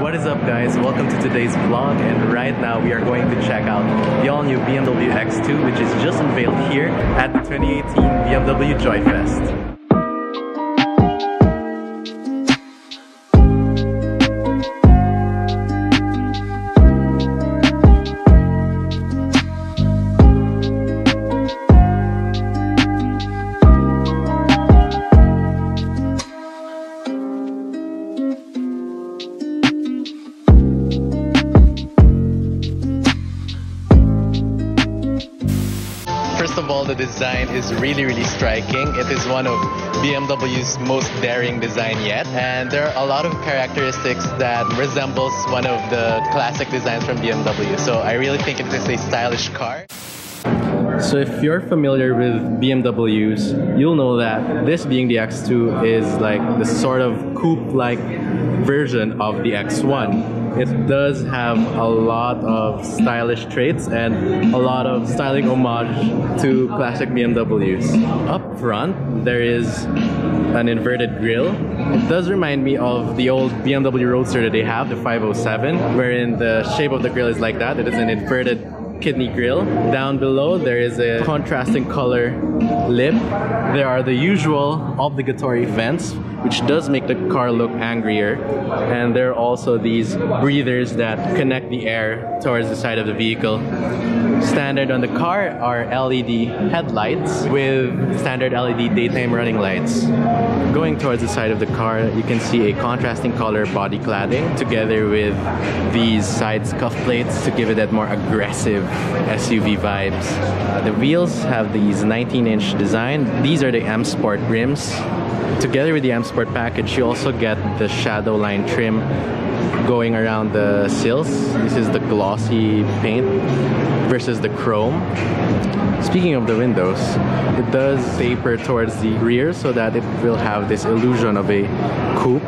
What is up, guys? Welcome to today's vlog, and right now we are going to check out the all-new BMW X2, which is just unveiled here at the 2018 BMW Joy Fest. First of all, the design is really striking. It is one of BMW's most daring design yet, and there are a lot of characteristics that resembles one of the classic designs from BMW. So I really think it is a stylish car. So if you're familiar with BMWs, you'll know that this being the X2 is like the sort of coupe-like version of the X1. It does have a lot of stylish traits and a lot of styling homage to classic BMWs. Up front, there is an inverted grille. It does remind me of the old BMW Roadster that they have, the 507, wherein the shape of the grille is like that. It is an inverted kidney grille. Down below, there is a contrasting color lip. There are the usual obligatory vents, which does make the car look angrier. And there are also these breathers that connect the air towards the side of the vehicle. Standard on the car are LED headlights with standard LED daytime running lights. Going towards the side of the car, you can see a contrasting color body cladding together with these side scuff plates to give it that more aggressive SUV vibes. The wheels have these 19-inch design. These are the M Sport rims. Together with the M Sport package, you also get the shadow line trim going around the sills. This is the glossy paint versus the chrome. Speaking of the windows, it does taper towards the rear so that it will have this illusion of a coupe.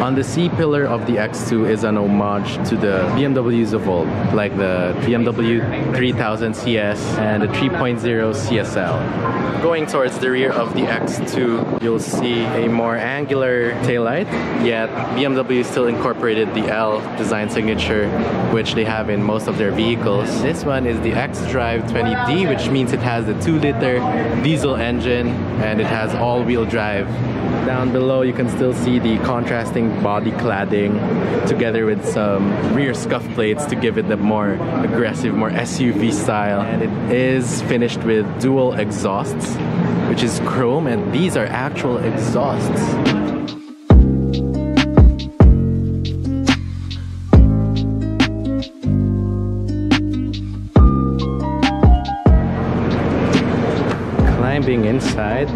On the C-pillar of the X2 is an homage to the BMWs of old, like the BMW 3000 CS and the 3.0 CSL. Going towards the rear of the X2, you'll see a more angular taillight, yet BMW still incorporated the L design signature, which they have in most of their vehicles. This one is the X-Drive 20D, which means it has the 2-liter diesel engine and it has all-wheel drive. Down below, you can still see the contrasting body cladding together with some rear scuff plates to give it the more aggressive, more SUV style. And it is finished with dual exhausts, which is chrome, and these are actual exhausts. Climbing inside.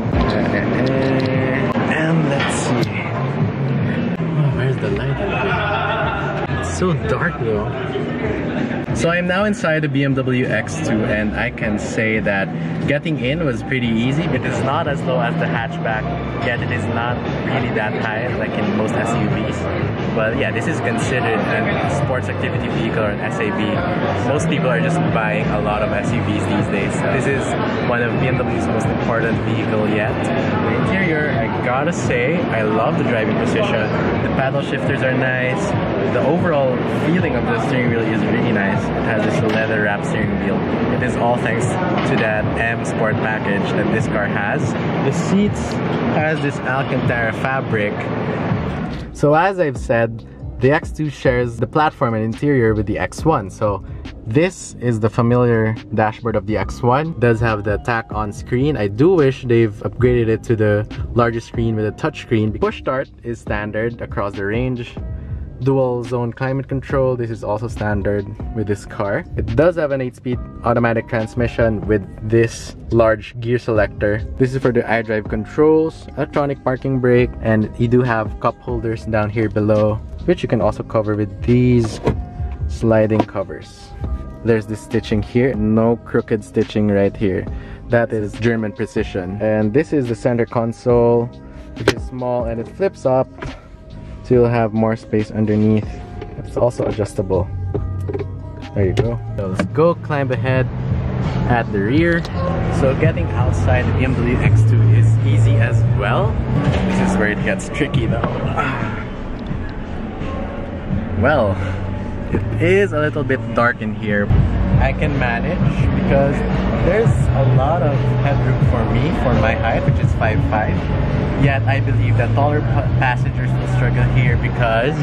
And let's see. Oh, where's the light? It's so dark though. So I'm now inside the BMW X2, and I can say that getting in was pretty easy. It is not as low as the hatchback, yet it is not really that high like in most SUVs. But yeah, this is considered a sports activity vehicle or an SAV. Most people are just buying a lot of SUVs these days. This is one of BMW's most important vehicle yet. The interior, I gotta say, I love the driving position. The paddle shifters are nice. The overall feeling of the steering wheel is really nice. It has this leather wrap steering wheel. It is all thanks to that M Sport package that this car has. The seats has this Alcantara fabric. So as I've said, the X2 shares the platform and interior with the X1. So this is the familiar dashboard of the X1. It does have the tack-on screen. I do wish they've upgraded it to the larger screen with a touchscreen. Push start is standard across the range. Dual zone climate control, this is also standard with this car. It does have an 8-speed automatic transmission with this large gear selector. This is for the iDrive controls, electronic parking brake, and you do have cup holders down here below, which you can also cover with these sliding covers. There's this stitching here, no crooked stitching right here. That is German precision. And this is the center console, which is small and it flips up. So you'll have more space underneath. It's also adjustable. There you go. So let's go climb ahead at the rear. So getting outside the BMW X2 is easy as well. This is where it gets tricky though. Well, it is a little bit dark in here. I can manage because there's a lot of headroom for me, for my height, which is 5'5". Yet I believe that taller passengers will struggle here because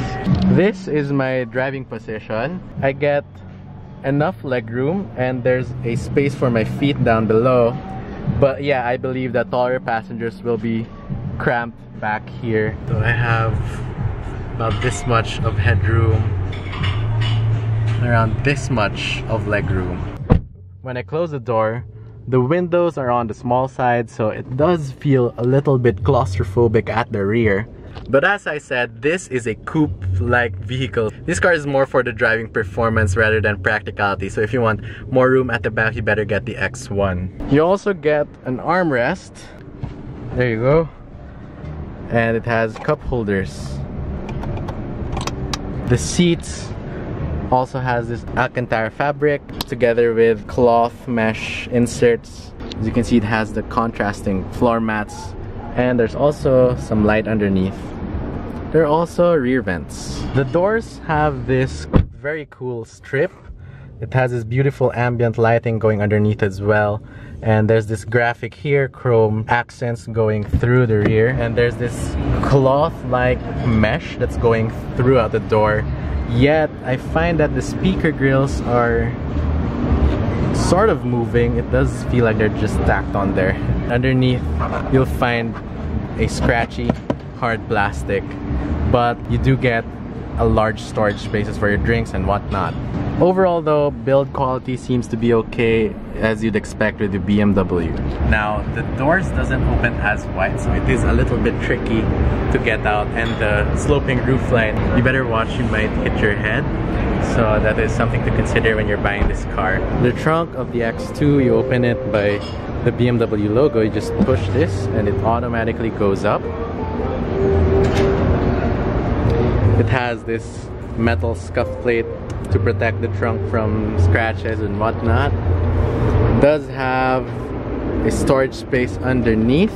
this is my driving position. I get enough leg room and there's a space for my feet down below. But yeah, I believe that taller passengers will be cramped back here. So I have about this much of headroom, around this much of leg room. When I close the door, the windows are on the small side, so it does feel a little bit claustrophobic at the rear. But as I said, this is a coupe-like vehicle. This car is more for the driving performance rather than practicality. So if you want more room at the back, you better get the X1. You also get an armrest. There you go. And it has cup holders. The seats also has this Alcantara fabric together with cloth mesh inserts. As you can see, it has the contrasting floor mats. And there's also some light underneath. There are also rear vents. The doors have this very cool strip. It has this beautiful ambient lighting going underneath as well. And there's this graphic here, chrome accents going through the rear. And there's this cloth-like mesh that's going throughout the door. Yet, I find that the speaker grills are sort of moving. It does feel like they're just stacked on there. Underneath, you'll find a scratchy, hard plastic, but you do get a large storage spaces for your drinks and whatnot. Overall though, build quality seems to be okay, as you'd expect with the BMW. Now, the doors doesn't open as wide, so it is a little bit tricky to get out, and the sloping roofline, you better watch, you might hit your head. So that is something to consider when you're buying this car. The trunk of the X2, you open it by the BMW logo. You just push this and it automatically goes up. It has this metal scuff plate to protect the trunk from scratches and whatnot. It does have a storage space underneath,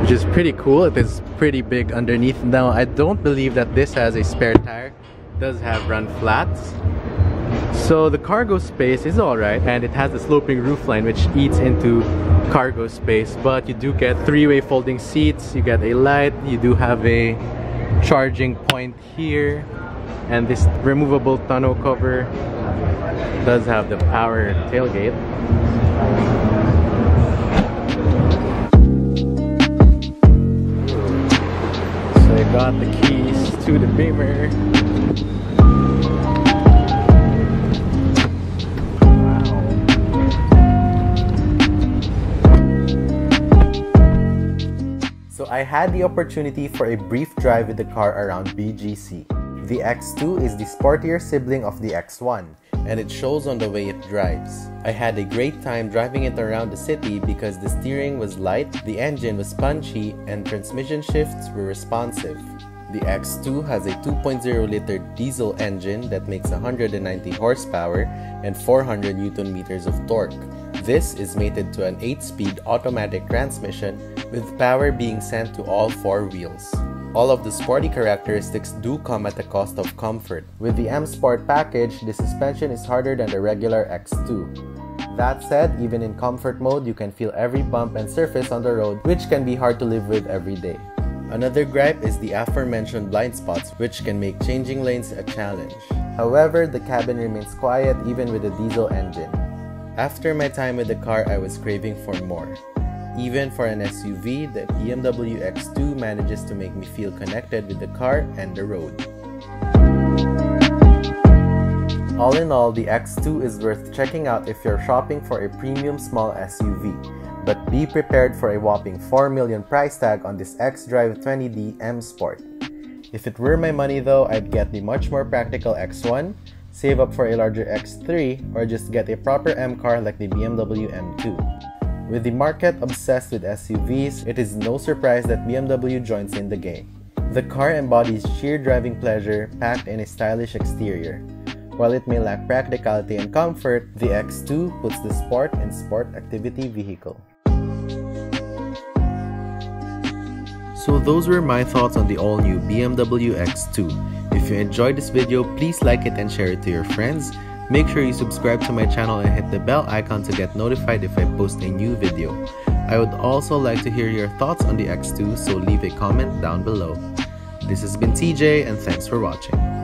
which is pretty cool. It is pretty big underneath. Now, I don't believe that this has a spare tire. It does have run flats. So the cargo space is alright, and it has a sloping roofline which eats into cargo space, but you do get three-way folding seats, you get a light, you do have a charging point here, and this removable tonneau cover does have the power tailgate. So I got the keys to the Beamer. So I had the opportunity for a brief drive with the car around BGC. The X2 is the sportier sibling of the X1, and it shows on the way it drives. I had a great time driving it around the city because the steering was light, the engine was punchy, and transmission shifts were responsive. The X2 has a 2.0-liter diesel engine that makes 190 horsepower and 400 Nm of torque. This is mated to an 8-speed automatic transmission with power being sent to all four wheels. All of the sporty characteristics do come at the cost of comfort. With the M Sport package, the suspension is harder than the regular X2. That said, even in comfort mode, you can feel every bump and surface on the road, which can be hard to live with every day. Another gripe is the aforementioned blind spots, which can make changing lanes a challenge. However, the cabin remains quiet even with a diesel engine. After my time with the car, I was craving for more. Even for an SUV, the BMW X2 manages to make me feel connected with the car and the road. All in all, the X2 is worth checking out if you're shopping for a premium small SUV. But be prepared for a whopping $4 million price tag on this xDrive 20D M Sport. If it were my money though, I'd get the much more practical X1, save up for a larger X3, or just get a proper M car like the BMW M2. With the market obsessed with SUVs, it is no surprise that BMW joins in the game. The car embodies sheer driving pleasure packed in a stylish exterior. While it may lack practicality and comfort, the X2 puts the sport in sport activity vehicle. So those were my thoughts on the all-new BMW X2. If you enjoyed this video, please like it and share it to your friends. Make sure you subscribe to my channel and hit the bell icon to get notified if I post a new video. I would also like to hear your thoughts on the X2, so leave a comment down below. This has been TJ, and thanks for watching.